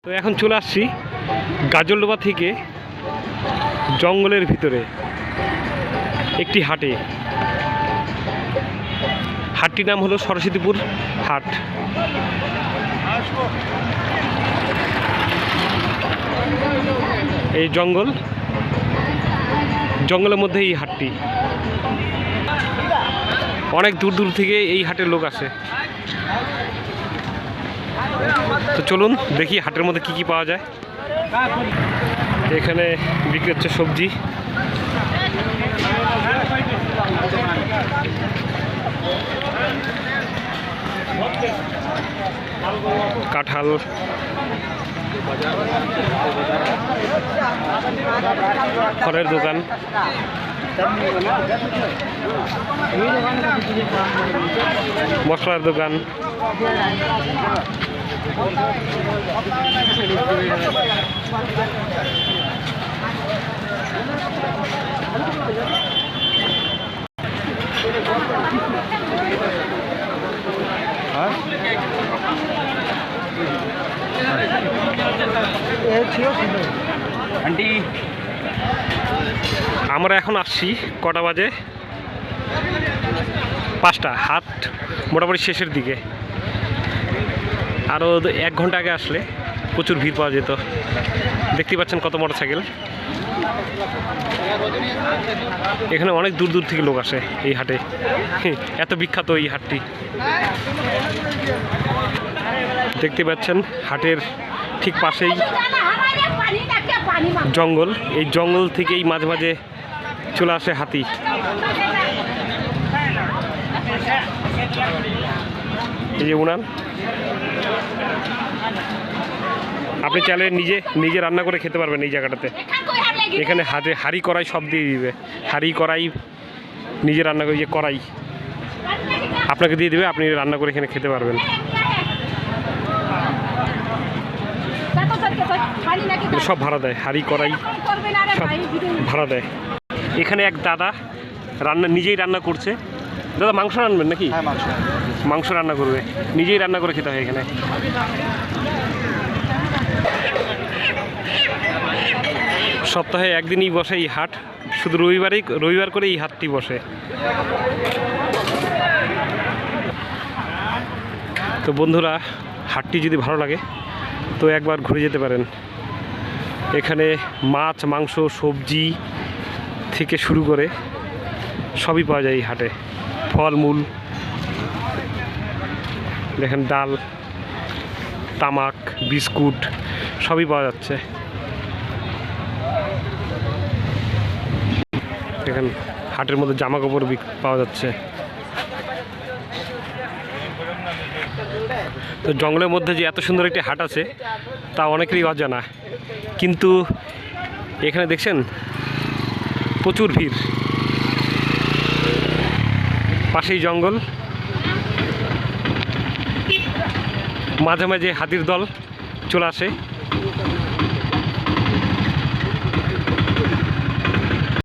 তো এখন চলে আসছি গাজলডোবা থেকে জঙ্গলের ভিতরে একটি হাটে। হাটটির নাম হলো সরস্বতীপুর হাট। এই জঙ্গলের মধ্যে এই হাটটি। অনেক দূর দূর থেকে এই হাটের লোক আসে। তো চলুন দেখি হাটের মধ্যে কি কি পাওয়া যায়। এখানে বিক্রি হচ্ছে সবজি, কাঁঠাল, ফলের দোকান, মশলার দোকান, আমরা এখন আসছি কটা বাজে? 5টা। হাট মোটামুটি শেষের দিকে। আরও 1 ঘন্টা আগে আসলে প্রচুর ভিড় পাওয়া যেত। দেখতে পাচ্ছেন কত মোটরসাইকেল। এখানে অনেক দূর দূর থেকে লোক আসে এই হাটে। এত বিখ্যাত এই হাটটি। দেখতে পাচ্ছেন হাটের ঠিক পাশেই জঙ্গল। এই জঙ্গল থেকেই মাঝে মাঝে চলে আসে হাতি। এই যে উনান, আপনি চাইলে নিজে রান্না করে খেতে পারবেন এই জায়গাটাতে। এখানে হাঁড়ি কড়াই সব দিয়ে দিবে। হাঁড়ি কড়াই নিজে রান্না করে, কড়াই আপনাকে দিয়ে দিবে, আপনি রান্না করে এখানে খেতে পারবেন। সব ভাড়া দেয়, হাঁড়ি কড়াই সব ভাড়া দেয়। এখানে এক দাদা নিজেই রান্না করছে। দাদা মাংস রান্নবেন নাকি? মাংস রান্না করবে, নিজেই রান্না করে খেতে হয় এখানে। সপ্তাহে একদিনই বসে এই হাট, শুধু রবিবার করে এই হাটটি বসে। তো বন্ধুরা, হাটটি যদি ভালো লাগে তো একবার ঘুরে যেতে পারেন। এখানে মাছ, মাংস, সবজি থেকে শুরু করে সবই পাওয়া যায় এই হাটে। ফলমূল দেখেন, ডাল, তামাক, বিস্কুট সবই পাওয়া যাচ্ছে। দেখেন হাটের মধ্যে জামা কাপড় পাওয়া যাচ্ছে। তো জঙ্গলের মধ্যে যে এত সুন্দর একটি হাট আছে তা অনেকেরই অজানা। কিন্তু এখানে দেখছেন প্রচুর ভিড়। পাশেই জঙ্গল, মাঝে মাঝে হাতির দল চলে আসে।